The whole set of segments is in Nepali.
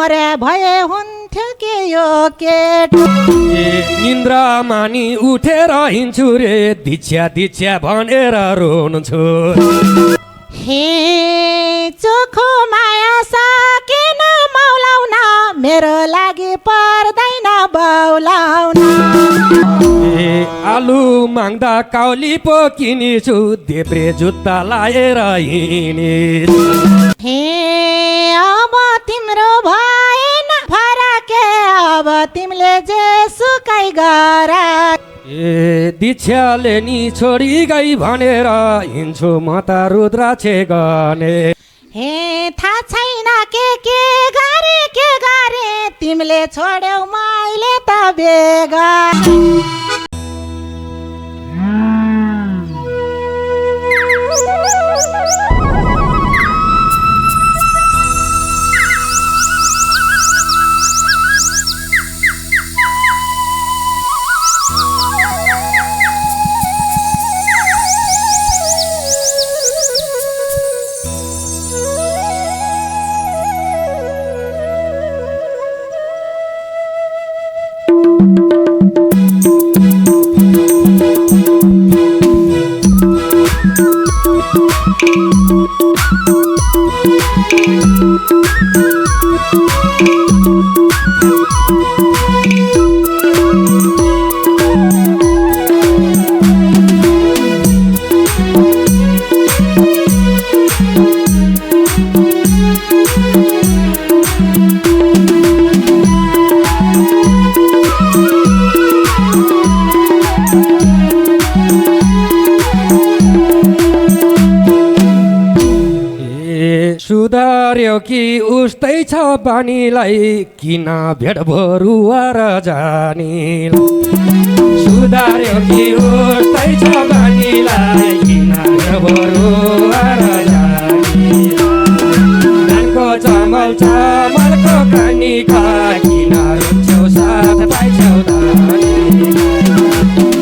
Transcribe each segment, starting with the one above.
मरे भए हुन्थ्यो के यो केटो निन्द्रा मानी उठेर हिँड्छु रे दिच्छा दिच्छा भनेर रोन्छु हे चोखो माया सकेन मौलाउन मेरो लागि पर्दैन बौलाउन आलु माग्दा काउली पो किनिछु देब्रे जुत्ता लाएर हिँडेछु हे अब तिम्रो भएन फरके अब तिमीले जे सुकै गर दीक्षाले नि छोडी गई भनेर हिँड्छु म त रुद्राक्षे गर्ने हे थाहा छैन के गरे तिमीले छोड्यौ मैले त बेगा सुधार्यो कि उस्तै छ बानीलाई किन भेट भरुवार जानी सुधार्यो कि उस्तै छ बानीलाई किन भेट भरुवार जानी धानको चामल चामलको कानी किन रुन्छौ साथ पाइछौ धानी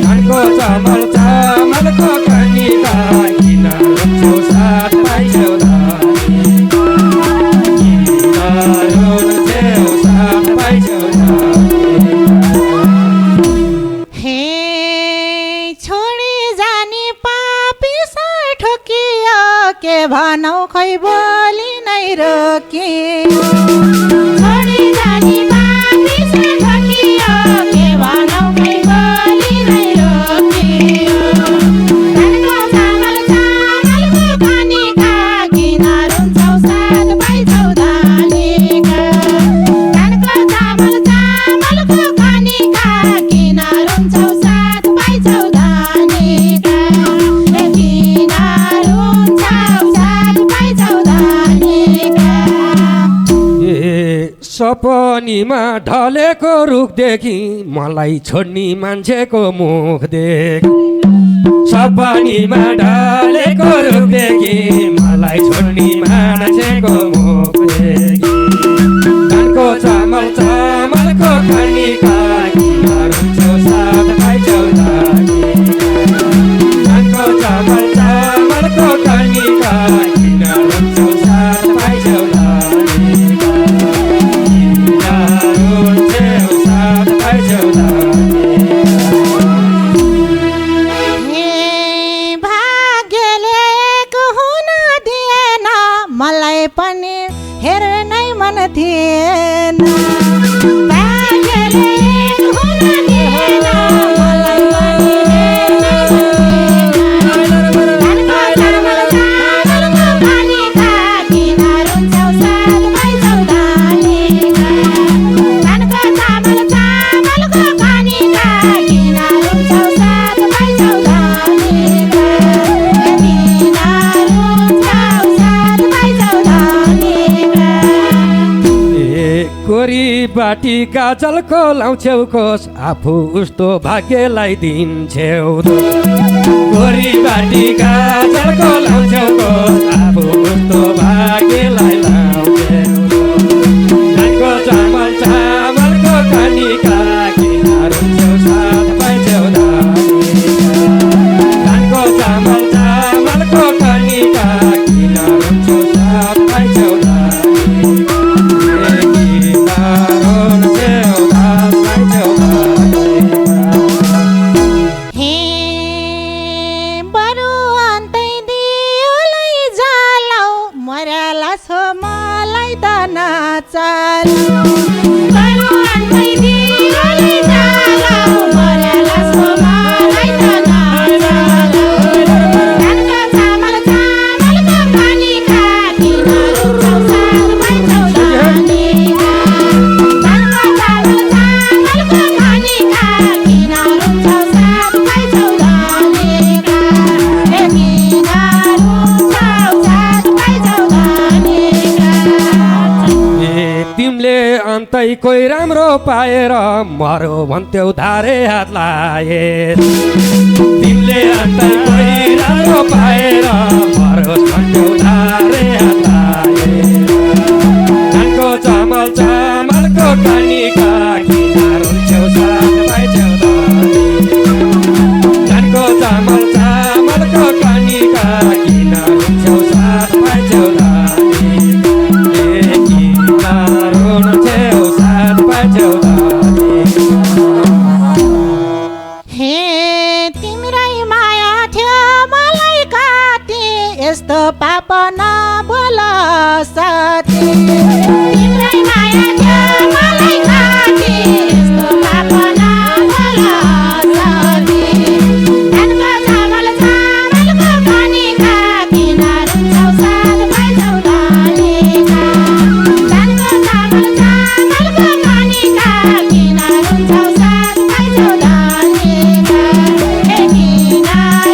धानको चामल चामलको कानी किन रुन्छौ साथ पाइछौ भनौ खै बोली नै रोके छोडी जानी पापी से ठकियो के भनौ खै बोली नै रोके धानको चामलको पानी किन रुन्छौ साथ पाइछौ धानीका धानको चामलको पानी किन रुन्छौ साथ पाइछौ धानीका सपनीमा ढलेको रुखदेखि मलाई छोड्ने मान्छेको मुख देख सपनीमा ढलेको रुखदेखि मलाई छोड्ने मान्छेको मुख देख धानको चामल चामलको खानी किन रुन्छौ साथ पाइछौ धानी धानको चामल चामलको खानी किन रुन्छौ साथ पाइछौ मलाई पनि हेर्नै मन थिएन भाग्यले हुन दिएन मलाई पनि धानको चामलको पानी किन रुन्छौ साथ पाइछौ धानीका धानको चामलको पानी किन रुन्छौ साथ पाइछौ धानीका कोरी बाटी गाजलको लाउँछौ कोस आफू उस्तो भाग्यलाई दिन्छौ कोरी बाटी गाजलको लाउँछौ कोस आफू उस्तो भाग्यलाई लाउँछौ धानको चामल चामलको खानी किन रुन्छौ साथ पाइछौ धानको चामल चामलको खानी किन रुन्छौ साथ पाइछौ चाल बरुवानकै दियोले जाला मर्याला सोमालाई त नचाल धानको चामल चामलको पानी खाकिन रुन्छौ सात पाइछौ धानीका धानको चामल चामलको पानी खाकिन रुन्छौ सात पाइछौ धानीका किन रुन्छौ सात पाइछौ धानीका तिमीले अन्तै कोही राम्रो पाएर मरो भन्थ्यौ धारे हात लाए तिमीले अन्तै कोही राम्रो पाएर मरो भन्थ्यौ धारे हात लाए धानको चामल चामलको कानीका किन रुन्छौ साथ पाइछौ धानी धानको चामल चामलको कानीका किन रुन्छौ साथ पाइछौ धानी हे तिम्रै माया थियो मलाई काटे यस्तो पाप नबोल साथी तिम्रै माया थियो मलाई काटे यस्तो पाप नबोल साथी धानको चामल चामलको पानी खाकिन रुन्छौ साथ पाइछौ धानीका धानको चामल चामलको पानी खाकिन रुन्छौ साथ पाइछौ धानीका किन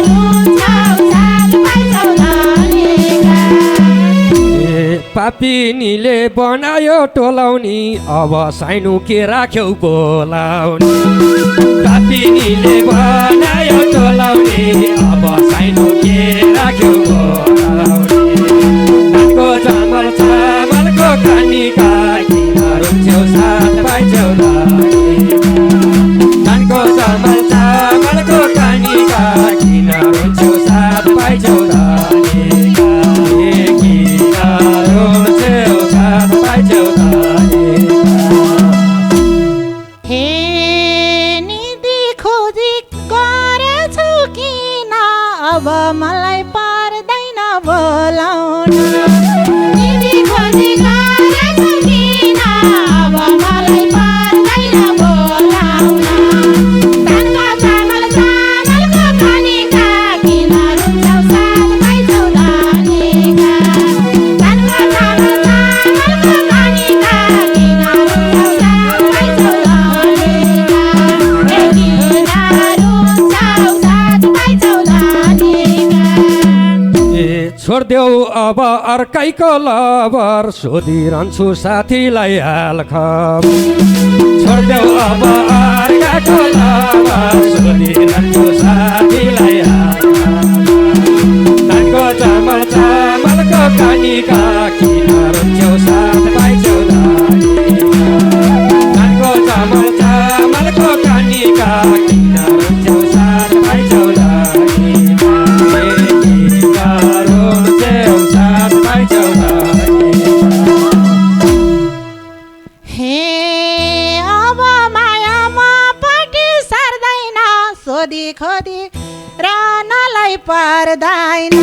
रुन्छौ साथ पाइछौ धानीका पापिनीले बनायो टोलाउनी अब साइनो के राख्यौ बोलाउनी पापिनीले बनायो टोलाउनी अब साइनो के राख्यौ बोलाउनी धानको चामल चामलको कानीका किन रुन्छौ साथ पाइछौ धानी धानको चामल चामलको कानीका किन रुन्छौ साथ पाइछौ धानी हे निधि खोजी गरेछु किन अब मलाई पर्दैन बोलाउन निधि खोजी गरेछु किन अब मलाई पर्दैन बोलाउन धानको चामल चामलको पानी खाकिन रुन्छौ साथ पाइछौ धानीका धानको चामल चामलको पानी खाकिन रुन्छौ साथ पाइछौ धानीका किन रुन्छौ साथ पाइछौ धानीका छोडिदेऊ अब अर्कैको लबर सोधिरहन्छु साथीलाई हाल खबर छोडिदेऊ अब अर्काको लबर सोधिरहन्छु साथीलाई हाल धानको चामल चामलको कानीका किन रुन्छौ साथ पाइछौ धानी धानको चामल चामलको कानीका किन रुन्छौ साथ पाइछौ धानी हे अब मायामा पट्टि सर्दैन सोधी खोदी रहनलाई पर्दैन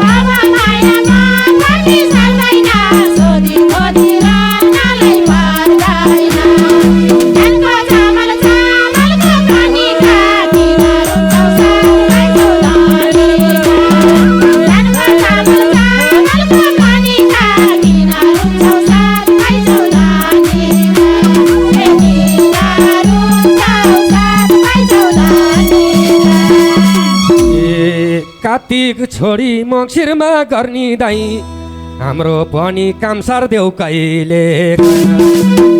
अब मायामा पट्टि सर्दैन सोधी खोदी रहनलाई पर्दैन धानको चामल चामलको पानी खाकिन रुन्छौ साथ पाइछौ धानीका धानको चामल चामलको पानी खाकिन रुन्छौ साथ पाइछौ धानीका किन रुन्छौ साथ पाइछौ धानीका कार्तिक छोडी मङ्सिरमा गर्ने दाई हाम्रो पनि काम सार्देऊ कहिले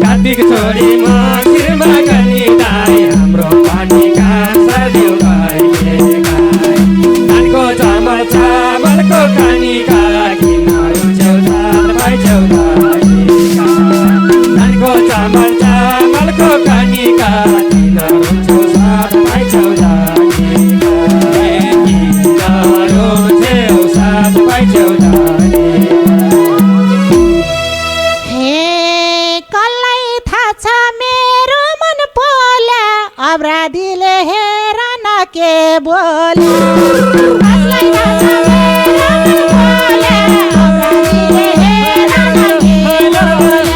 कार्तिक छोडी मङ्सिरमा गर्ने दाई हाम्रो पनि काम सार्देऊ कहिले धानको चामल चामलको कानीका किन रुन्छौ साथ पाइछौ धानीका धानको चामल चामलको कानीका किन रुन्छौ साथ पाइछौ धानीका किन रुन्छौ साथ पाइछौ हे कसलाई थाहा छ मेरो मन पोल्या अपराधीले हेर न के बोले कसलाई थाहा छ मेरो मन पोल्या अपराधीले हेर न के बोले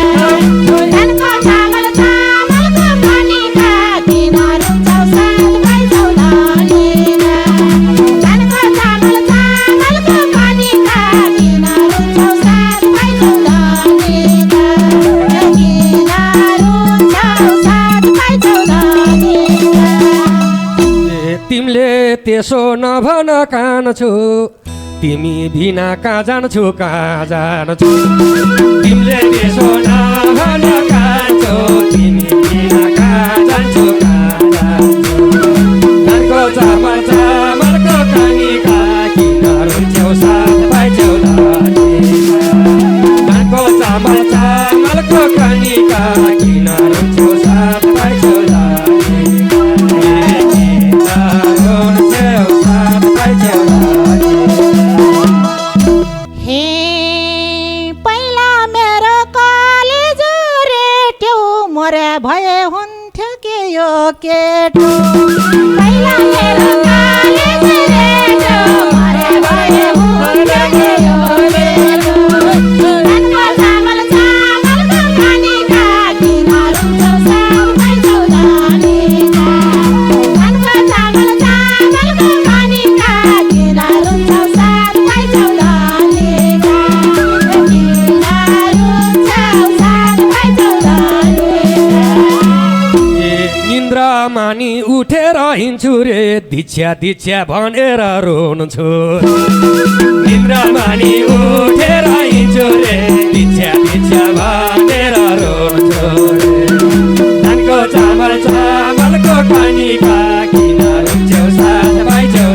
त्यसो नभन कान्छु तिमी बिना कहाँ जान्छु कहाँ जान्छु तिमीले त्यसो नभन कान्छु तिमी बिना कहाँ जान्छु कहाँ जान्छु धानको चामल चामलको कानीका किन रुन्छौ साथ पाइछौ धानको चामल चामलको कानीका किन रुन्छौ साथ पाइछौ भए हुन्थ्यो के यो केटो पहिला मेरो कालेज रेटो मरे भए हुन्थ्यो के यो केटो धानको चामल चामलको कानीका किन रुन्छौ साथ पाइछौ धानीका धानको चामल चामलको कानीका किन रुन्छौ साथ पाइछौ धानीका किन रुन्छौ साथ पाइछौ निन्द्रा मानी उठेर हिँड्छु रे दिच्छा दिच्छा भनेर रोन्छु निन्द्रा मानी उठेर हिँड्छु रे दिच्छा दिच्छा भनेर रोन्छु धानको चामल चामलको कानीका किन रुन्छौ साथ पाइछौ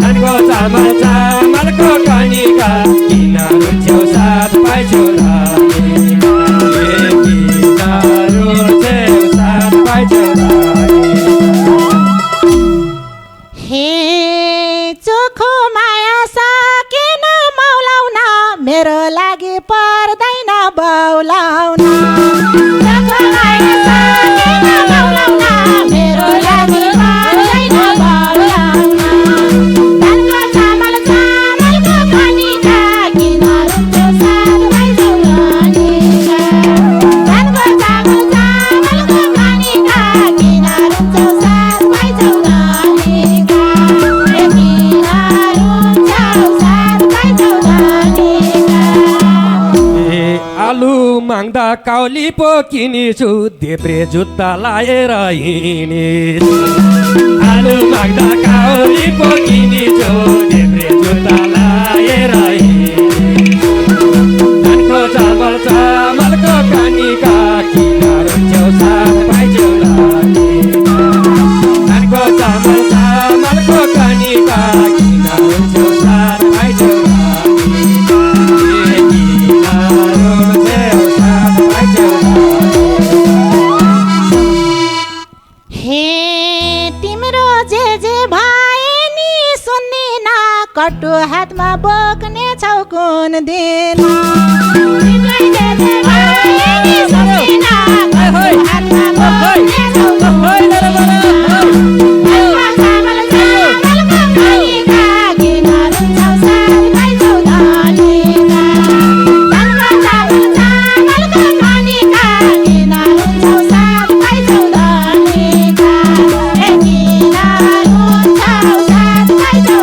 धानको चामल चामलको कानीका किन रुन्छौ साथ पाइछौ हे चोखो माया सकेन मौलाउन मेरो लागि पर्दैन बौलाउन चोखो माया सकेन मौलाउन मेरो लागि पर्दैन बौलाउन धानको चामल चामलको कानीका किन रुन्छौ साथ पाइछौ धानीका धानको चामल चामलको कानीका किन रुन्छौ साथ पाइछौ धानीका आलु माग्दा काउली पो किनिछु देब्रे जुत्ता लाएर हिँडेछु आलु माग्दा काउली पो किनिछु देब्रे जुत्ता लाएर हिँडेछु धानको चामल चामलको कानीका किन रुन्छौ साथ पाइछौ धानको चामल चामलको कानीका किन रुन्छौ साथ पाइछौ कट्टु हातमा बोक्ने छौ कुन दिन तिमीलाई जे जे भए नि सक्दिन कट्टु हातमा बोक्ने छौ कुन दिन धानको चामल चामलको कानीका किन रुन्छौ साथ पाइछौ धानीका धानको चामल चामलको कानीका किन रुन्छौ साथ पाइछौ धानीका किन रुन्छौ साथ पाइछौ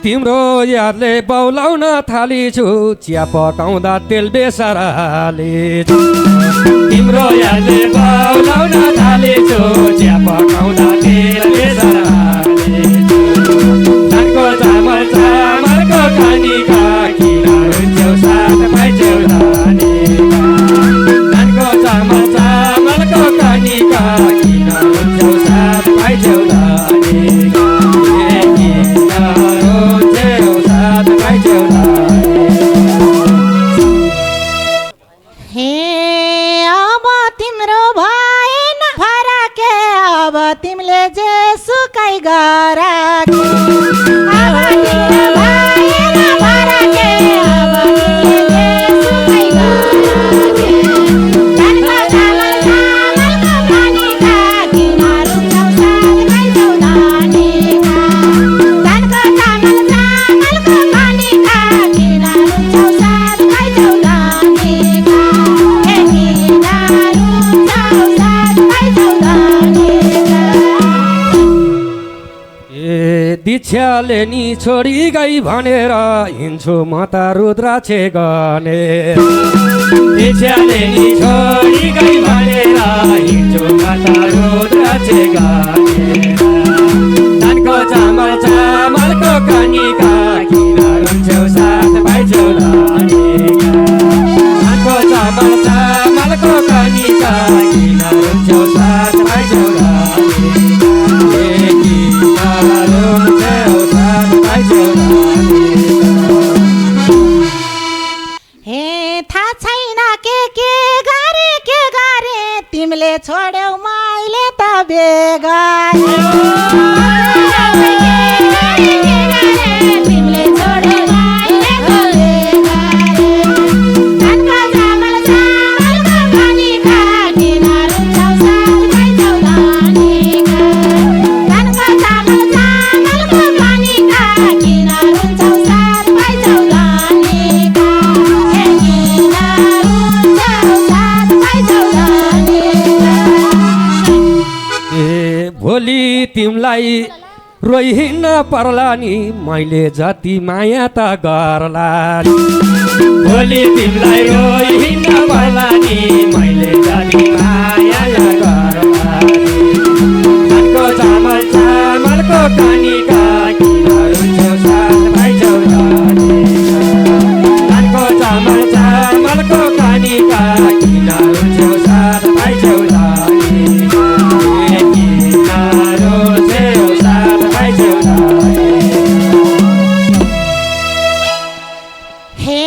तिम्रो यादले बौलाउन थालिछु चिया पकाउँदा तेल बेसार हालेछु तिम्रो यादले बौलाउन थालिछु चिया पकाउँदा तेल बेसार हालेछु धानको चामल चामलको कानीका किन रुन्छौ साथ पाइछौ धानीका धानको चामल चामलको कानीका किन रुन्छौ साथ पाइछौ धानीका तिमीले जे सुकाइ गराके अब तिम्रो भएन भिक्षाले नि छोडी गई भनेर हिँड्छु म त रुद्राक्षे गर्ने भिक्षाले नि छोडी गई भनेर हिँड्छु म त रुद्राक्षे गर्ने धानको चामल चामलको कनिका किन रुन्छौ साथ भाइ चौधरीका धानको चामल चामलको कनिका किन रुन्छौ साथ भाइ हे थाहा छैन के गरे तिमीले छोड्यौ मैले त बेगारे तिमीले छोड्यौ मैले त बेगारे धानको चामल चामलको कनिका किन रुन्छौ साथ भाइ चौधरीका धानको चामल चामलको कनिका किन रुन्छौ साथ भाइ चौधरीका हे किन रुन्छौ साथ भाइ चौधरीका ए भोलि तिमीलाई रोइ हिँड्न पर्ला नि मैले जति माया त गर्ला नि भोलि तिमीलाई रोइ हिँड्न पर्ला नि मैले जति माया गर्ला नि धानको चामल चामलको कनिका किन रुन्छौ साथ भाइ चौधरीका धानको चामल चामलको कनिका किन रुन्छौ साथ भाइ चौधरीका हे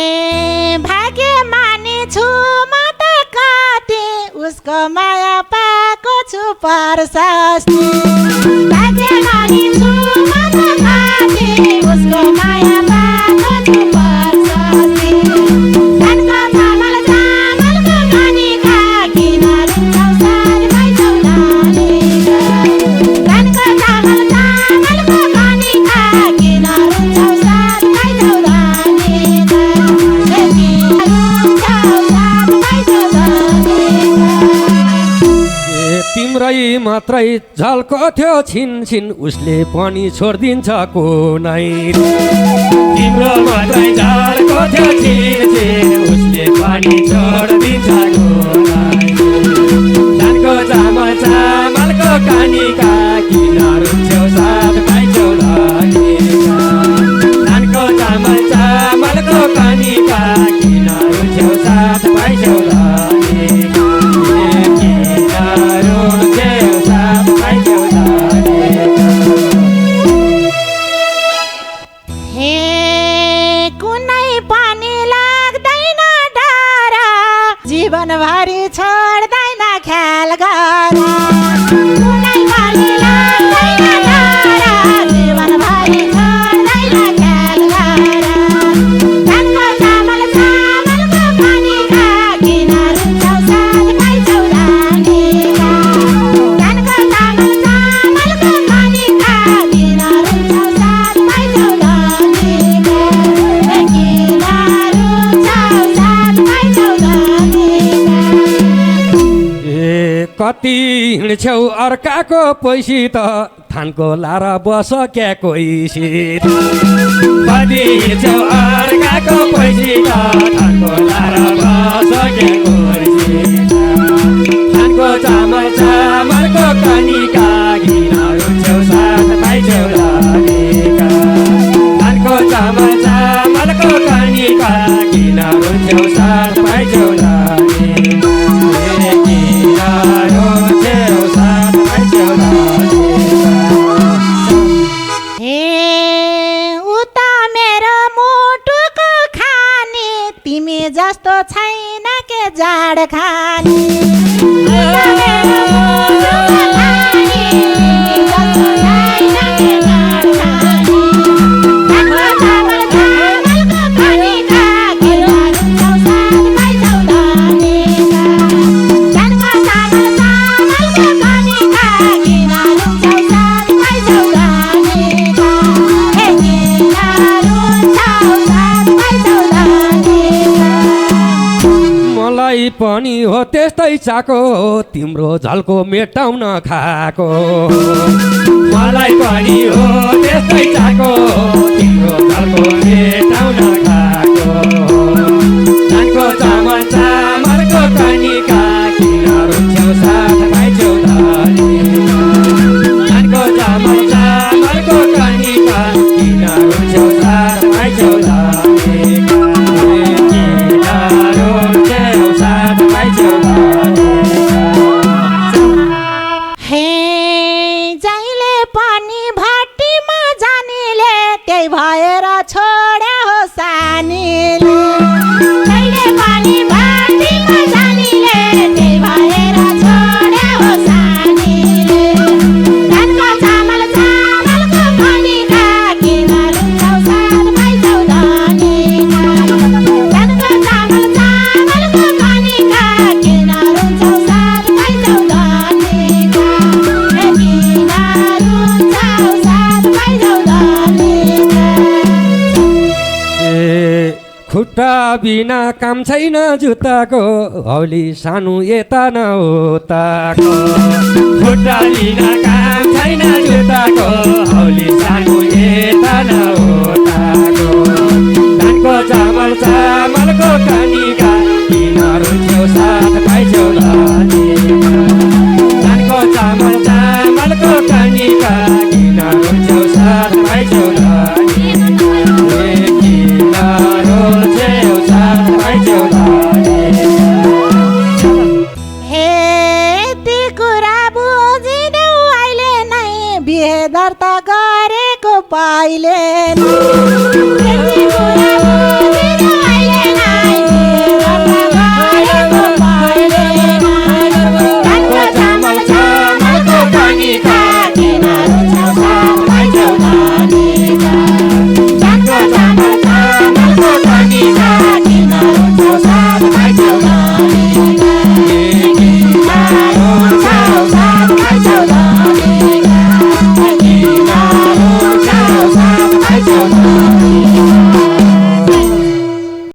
भाग्य मानेछु म त कति उसको माया पाएको छु परशास्ति भाग्य मानेछु म त कति उसको माया पाएको छु परशास्ति धानको चामल चामलको कनिका किन रुन्छौ साथ भाइ चौधरीका धानको चामल चामलको कनिका किन रुन्छौ साथ भाइ चौधरीका हे किन रुन्छौ साथ भाइ चौधरीका ए तिम्रै मात्रै झल्को थियो छिन छिन उसले पनि छोडिदिन्छ कुनै तिम्रो मात्रै झल्को थियो छिन छिन उसले पनि छोडिदिन्छ कुनै धानको चामल चामलको कनिका किन रुन्छौ साथ भाइ चौधरीका धानको चामल चामलको कनिका किन रुन्छौ साथ भाइ चौधरीका हे कुनै पनि लाग्दैन डर जीवनभरि छोड्दैन ख्याल गर कुनै पनि लाग्दैन डर जीवनभरि छोड्दैन ख्याल गर धानको चामल चामलको कनिका किन रुन्छौ साथ भाइ चौधरीका धानको चामल चामलको कनिका किन रुन्छौ साथ भाइ चौधरीका हे किन रुन्छौ साथ भाइ चौधरीका ए कति हिँड्छौ अर्काको पैसी त थानको लारा बस क्या कोइसित कति हिँड्छौ अर्काको पैसी त थानको लारा बस क्या कोइसित थानको चामल चामलको कनिका किन रुन्छौ साथ भाइ चौधरीका धानको चामल चामलको कनिका किन रुन्छौ साथ भाइ चौधरीका हे उता मेरो मुटुको खानी तिमी जस्तो छैन के जाड खानी उता मेरो मुटुको खानी तिमी जस्तो छैन के जाड खानी धानको चामल चामलको कनिका किन रुन्छौ साथ भाइ चौधरीका धानको चामल चामलको कनिका किन रुन्छौ साथ भाइ चौधरीका हे किन रुन्छौ साथ भाइ चौधरीका मलाई पनि हो त्यस्तै चाको तिम्रो झल्को मेटाउन खाएको मलाई पनि हो त्यस्तै चाको तिम्रो झल्को मेटाउन खाएको धानको चामल चामलको कनिका किन रुन्छौ साथ भाइछौ धनी धानको चामल चामलको कनिका किन रुन्छौ साथ भाइछौ धनी हे जहिले पनि भट्टीमा जानेले त्यही भएर छोड्या हो सानीले जहिले पनि भट्टीमा जानेले त्यही भएर छोड्या हो सानीले धानको चामल चामलको कनिका किन रुन्छौ साथ भाइछौ धनीका धानको चामल चामलको कनिका किन रुन्छौ साथ भाइछौ धनीका किन रुन्छौ साथ भाइछौ धनीका खुट्टा बिना काम छैन जुत्ताको हौली सानो यता नउताको खुट्टा बिना काम छैन जुत्ताको हौली सानो यता नउताको